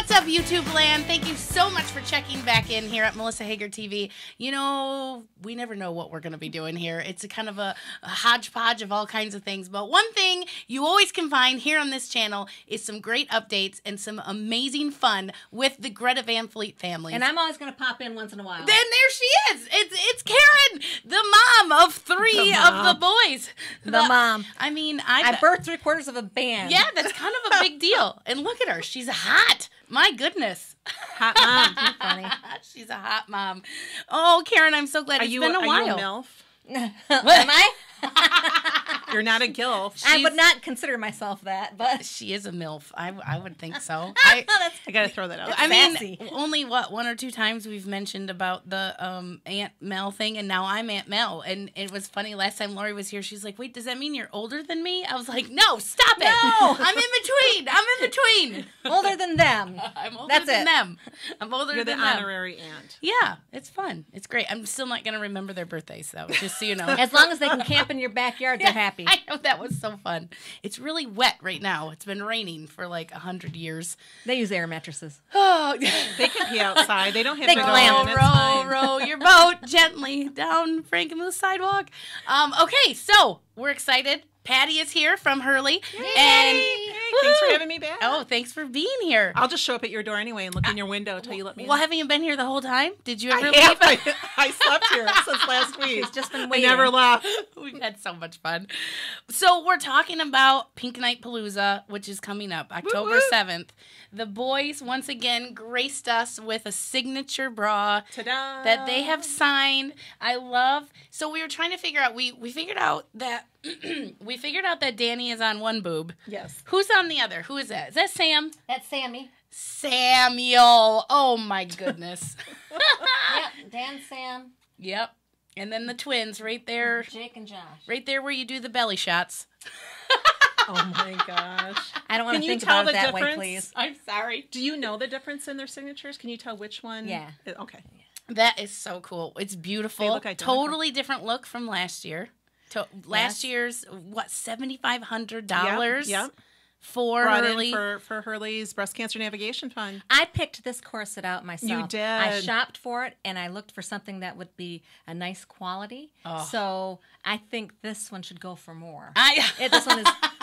What's up, YouTube land? Thank you so much for checking back in here at Melissa Hager TV. You know, we never know what we're going to be doing here. It's a kind of a hodgepodge of all kinds of things. But one thing you always can find here on this channel is some great updates and some amazing fun with the Greta Van Fleet family. And I'm always going to pop in once in a while. Then there she is. It's Karen, the mom of three of the boys. The mom. I mean, I birthed 3/4 of a band. Yeah, that's kind of a big deal. And look at her. She's hot. My goodness. Hot mom. You're funny. She's a hot mom. Oh, Karen, I'm so glad. It's been a while. Are you a MILF? Am I? You're not a GILF. I would not consider myself that, but she is a MILF. I would think so. I got to throw that out. I mean, only one or two times we've mentioned about the Aunt Mel thing, and now I'm Aunt Mel. And it was funny, last time Lori was here, she's like, wait, does that mean you're older than me? I was like, no, stop it. No. I'm in between. I'm in between. Older than them. I'm older than them. I'm older You're than the them. honorary aunt. Yeah, it's fun. It's great. I'm still not going to remember their birthdays, though, just so you know. As long as they can camp in your backyard, they're happy. I know, that was so fun. It's really wet right now. It's been raining for like 100 years. They use air mattresses. Oh, they can pee outside. They don't have they to go row your boat gently down Frankenmuth sidewalk. Okay, so we're excited. Patty is here from Hurley. Yay. And thanks for having me back. Oh, thanks for being here. I'll just show up at your door anyway and look in your window until you let me in. Well, haven't you been here the whole time? Did you ever leave? I slept here since last week. She's just been waiting. I never left. We've had so much fun. So we're talking about Pink Nightpalooza, which is coming up October 7th. The boys once again graced us with a signature bra that they have signed. I love. So we were trying to figure out. We figured out that we figured out that Danny is on one boob. Yes. Who's on the other? Who is that? Is that Sam? That's Sammy. Samuel. Oh my goodness. Yep. Dan, Sam. Yep. And then the twins right there. Jake and Josh. Right there where you do the belly shots. Oh my gosh. I don't want Can to you think tell about it the that way, difference? please. I'm sorry. Do you know the difference in their signatures? Can you tell which one? Yeah. Okay. That is so cool. It's beautiful. They look identical. Totally different look from last year. Last year's, what, $7,500? Yep. For Brought Hurley. in for Hurley's Breast Cancer Navigation Fund. I picked this corset out myself. You did. I shopped for it, and I looked for something that would be a nice quality. Oh. So I think this one should go for more.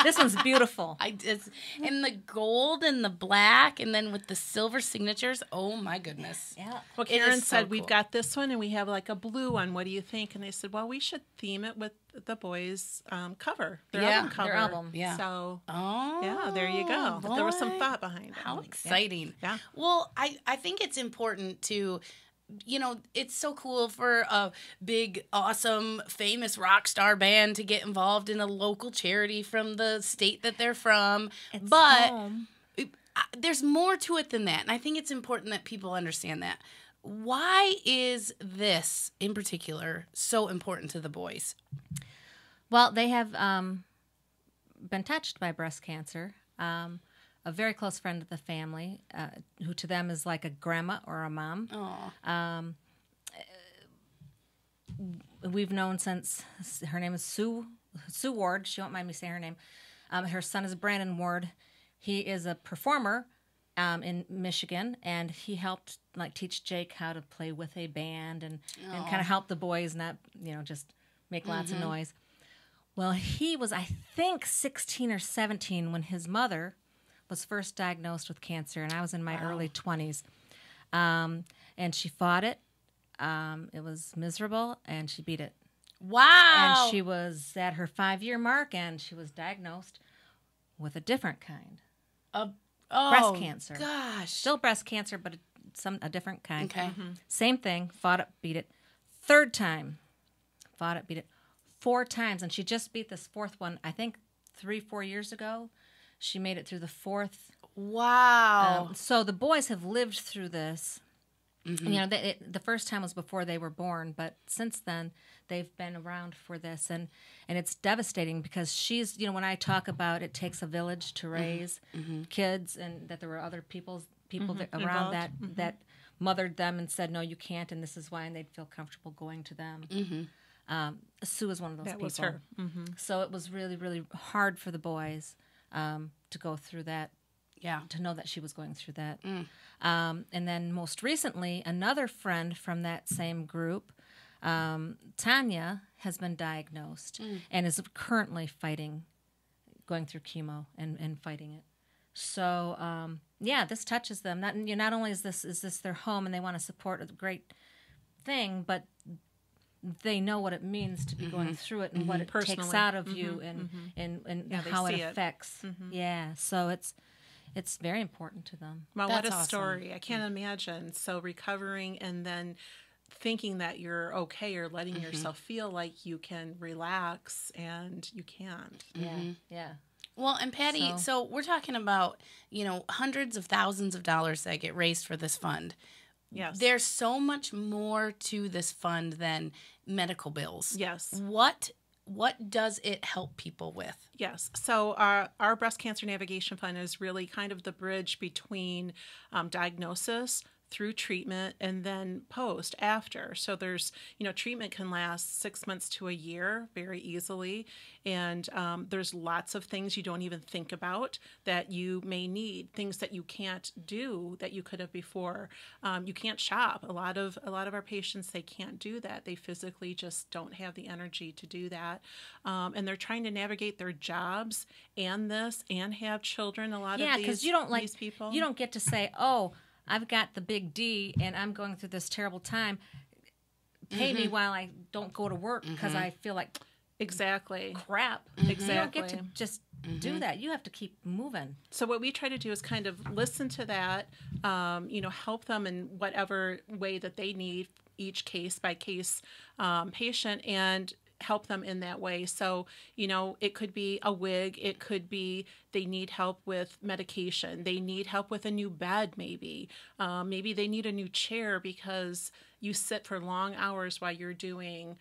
This one's beautiful. And the gold and the black, and then with the silver signatures. Oh my goodness. Yeah. Well, Karen said, we've got this one, and we have like a blue one. What do you think? And they said, well, we should theme it with the boys' cover. Their album cover. Their album. Yeah. So, oh, yeah, there you go. Boy. There was some thought behind it. How exciting. Yeah. Well, I think it's important to, you know, it's so cool for a big, awesome, famous rock star band to get involved in a local charity from the state that they're from. But there's more to it than that. And I think it's important that people understand that. Why is this, in particular, so important to the boys? Well, they have been touched by breast cancer. A very close friend of the family, who to them is like a grandma or a mom. We've known since, her name is Sue Ward. She won't mind me saying her name. Her son is Brandon Ward. He is a performer in Michigan, and he helped teach Jake how to play with a band and kind of help the boys not, just make lots of noise. Well, he was, I think, 16 or 17 when his mother was first diagnosed with cancer, and I was in my early 20s. And she fought it. It was miserable, and she beat it. Wow. And she was at her 5-year mark, and she was diagnosed with a different kind. Breast cancer. Gosh. Still breast cancer, but a different kind. Okay. Same thing. Fought it, beat it. Third time. Fought it, beat it. 4 times. And she just beat this 4th one, I think 3-4 years ago. She made it through the 4th. Wow. So the boys have lived through this. The first time was before they were born, but since then they've been around for this, and it's devastating because she's, when I talk about it takes a village to raise kids, and that there were other people around that mothered them and said, no, you can't, and this is why, and they'd feel comfortable going to them. Sue is one of those people. That was her. So it was really, really hard for the boys to go through that Yeah. to know that she was going through that. And then most recently, another friend from that same group, Tanya, has been diagnosed and is currently going through chemo and fighting it. So, this touches them. Not only is this their home and they want to support a great thing, but they know what it means to be going through it and what it Personally. takes out of you and how it affects. Yeah, so it's very important to them. Well, That's what a awesome. story. I can't imagine. So recovering and then thinking that you're okay or letting yourself feel like you can relax and you can't. Yeah. Well, and Patty, so we're talking about, hundreds of thousands of dollars that get raised for this fund. Yes. There's so much more to this fund than medical bills. Yes. What does it help people with? Yes. So our Breast Cancer Navigation Fund is really kind of the bridge between diagnosis through treatment and then after. So there's, treatment can last 6 months to a year very easily. And there's lots of things you don't even think about that you may need, things that you can't do that you could have before. You can't shop. A lot of our patients, they can't do that. They physically just don't have the energy to do that. And they're trying to navigate their jobs and this and have children. A lot of these, you don't these people. You don't get to say, oh, I've got the big D and I'm going through this terrible time. Pay me while I don't go to work because I feel like exactly crap. Exactly. You don't get to just do that. You have to keep moving. So what we try to do is kind of listen to that, help them in whatever way that they need, each case by case patient, and help them in that way. So, it could be a wig. It could be they need help with medication. They need help with a new bed, maybe. Maybe they need a new chair because you sit for long hours while you're doing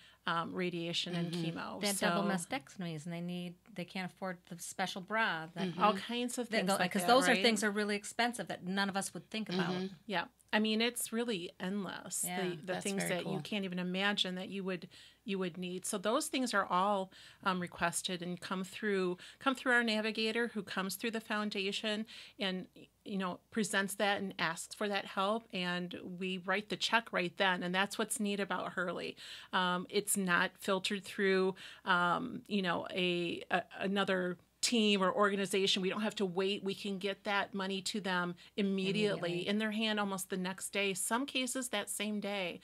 radiation and chemo. They have double mastectomies and they can't afford the special bra. All kinds of things because those are things that are really expensive that none of us would think about. Yeah. I mean, it's really endless. Yeah, the things that cool. you can't even imagine that you would need. So those things are all requested and come through our navigator who comes through the foundation and presents that and asks for that help, and we write the check right then. And that's what's neat about Hurley. It's not filtered through another team or organization. We don't have to wait. We can get that money to them immediately in their hand almost the next day. Some cases that same day.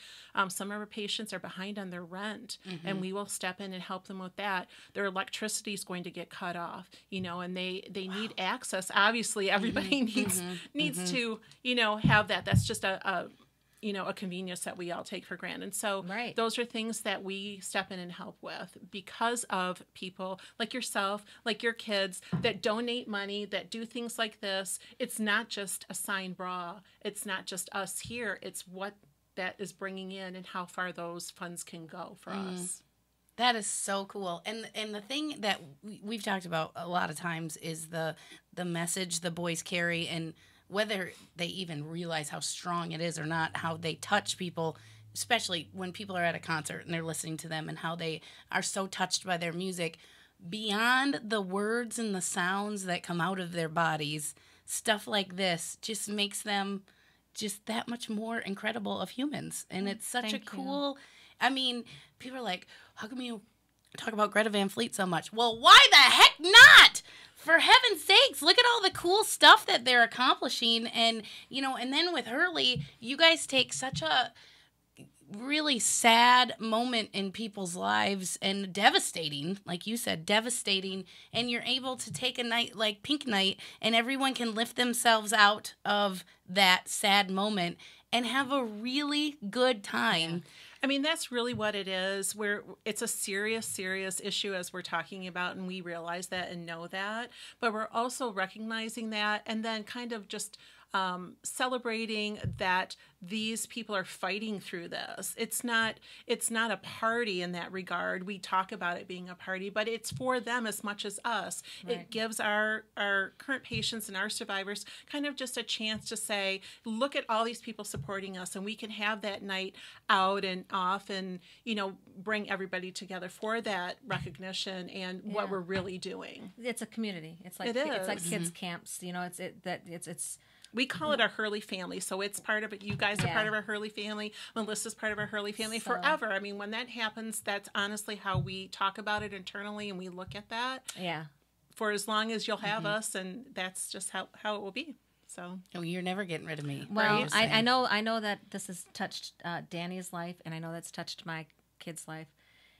Some of our patients are behind on their rent and we will step in and help them with that. Their electricity is going to get cut off, and they need access. Obviously everybody needs to, have that. That's just a convenience that we all take for granted. And so those are things that we step in and help with because of people like yourself, like your kids that donate money, that do things like this. It's not just a signed bra. It's not just us here. It's what that is bringing in and how far those funds can go for us. That is so cool. And the thing that we've talked about a lot of times is the message the boys carry, and whether they even realize how strong it is or not, how they touch people, especially when people are at a concert and they're listening to them and how they are so touched by their music. Beyond the words and the sounds that come out of their bodies, stuff like this just makes them just that much more incredible of humans. And it's such a cool... I mean, people are like, how come you talk about Greta Van Fleet so much? Well, why the heck not? For heaven's sakes, look at all the cool stuff that they're accomplishing. And, and then with Hurley, you guys take such a really sad moment in people's lives and devastating, like you said, devastating. And you're able to take a night like Pink Night and everyone can lift themselves out of that sad moment and have a really good time. Yeah. I mean, that's really what it is. It's a serious, serious issue as we're talking about, and we realize that and know that. But we're also recognizing that and then kind of just celebrating that these people are fighting through this. It's not a party in that regard. We talk about it being a party, but it's for them as much as us. Right. It gives our current patients and our survivors kind of just a chance to say, look at all these people supporting us, and we can have that night out and off and, bring everybody together for that recognition and what we're really doing. It's a community. It's like kids camps. It's we call it our Hurley family, so it's part of it. You guys are part of our Hurley family. Melissa's part of our Hurley family forever. I mean, when that happens, that's honestly how we talk about it internally, and we look at that. Yeah. For as long as you'll have us, and that's just how it will be. So. Oh, you're never getting rid of me. Well, I know that this has touched Danny's life, and I know that's touched my kids' life,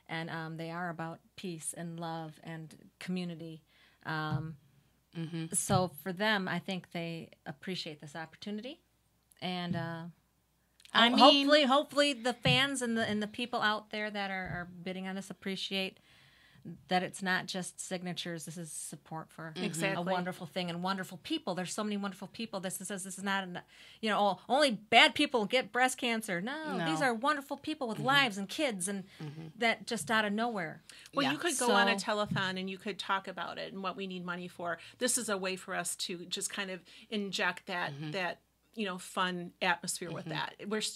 and they are about peace and love and community. So for them, I think they appreciate this opportunity, and hopefully the fans and the people out there that are bidding on this appreciate that it's not just signatures. This is support for a wonderful thing and wonderful people. There's so many wonderful people. This is not, only bad people get breast cancer. No, these are wonderful people with lives and kids and that just out of nowhere. Well, you could go on a telethon and you could talk about it and what we need money for. This is a way for us to just kind of inject that fun atmosphere with that.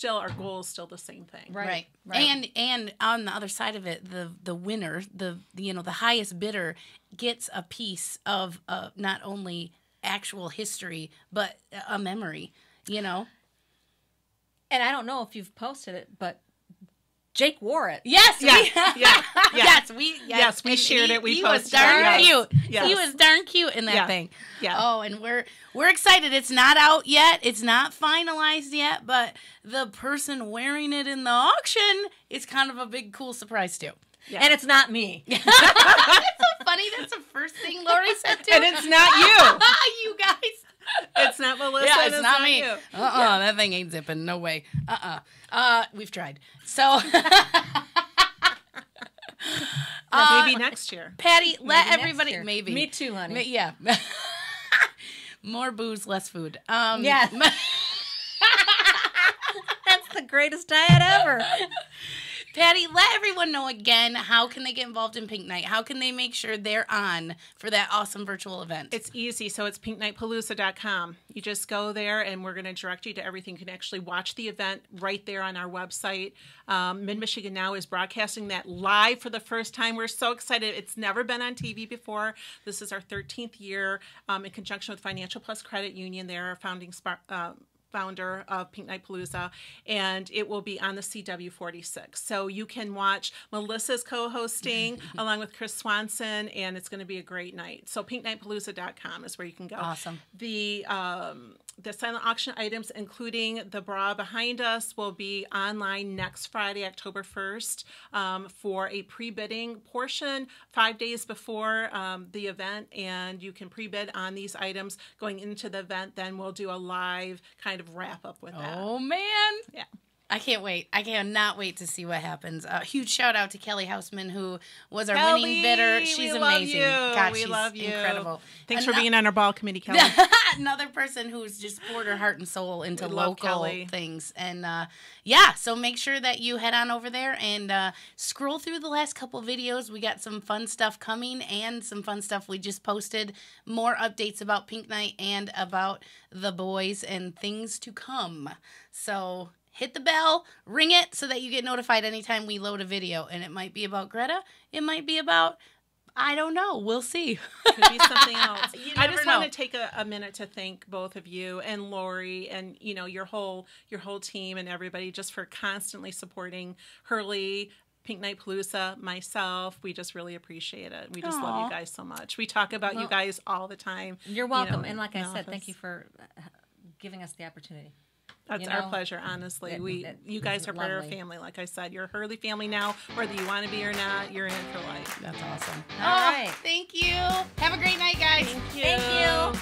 Our goal is still the same thing. Right. And on the other side of it, the winner, the highest bidder gets a piece of not only actual history but a memory, And I don't know if you've posted it, but Jake wore it. Yes, we shared it. We he posted was darn cute. Yes. He was darn cute in that thing. Yeah. Oh, and we're excited. It's not out yet. It's not finalized yet, but the person wearing it in the auction is kind of a big, cool surprise too. Yeah. And it's not me. It's so funny. That's the first thing Lori said too. And it's not you. You guys. It's not Melissa. Yeah, it's not me. You. That thing ain't zipping. No way. We've tried. So maybe next year. Patty, let everybody maybe. Me too, honey. Yeah. More booze, less food. Yes. That's the greatest diet ever. Patty, let everyone know again, how can they get involved in Pink Night? How can they make sure they're on for that awesome virtual event? It's easy. So it's pinknightpalooza.com. You just go there, and we're going to direct you to everything. You can actually watch the event right there on our website. Mid-Michigan Now is broadcasting that live for the first time. We're so excited. It's never been on TV before. This is our 13th year in conjunction with Financial Plus Credit Union. They're our founding founder of Pink Nightpalooza, and it will be on the CW46. So you can watch Melissa's co-hosting along with Chris Swanson, and it's going to be a great night. So pinknightpalooza.com is where you can go. Awesome. The silent auction items, including the bra behind us, will be online next Friday, October 1st, for a pre-bidding portion 5 days before the event, and you can pre-bid on these items going into the event. Then we'll do a live kind of wrap up with that. Oh, man. Yeah. I can't wait. I cannot wait to see what happens. Huge shout out to Kelly Houseman, who was our winning bidder. She's amazing. God, she's love you. Incredible. Thanks for being on our ball committee, Kelly. Another person who's just poured her heart and soul into local Kelly. things. And so make sure that you head on over there and scroll through the last couple videos. We got some fun stuff coming and some fun stuff we just posted. More updates about Pink Night and about the boys and things to come. So hit the bell, ring it so that you get notified anytime we load a video. And it might be about Greta. It might be about, I don't know. We'll see. Could be something else. I just know. want to take a minute to thank both of you and Lori and your whole team and everybody just for constantly supporting Hurley, Pink Nightpalooza, myself. We just really appreciate it. We just love you guys so much. We talk about you guys all the time. You're welcome. And like I said, thank you for giving us the opportunity. That's our pleasure, honestly. You guys are part of our family. Like I said, you're a Hurley family now. Whether you want to be or not, you're in for life. That's awesome. All right. Thank you. Have a great night, guys. Thank you. Thank you.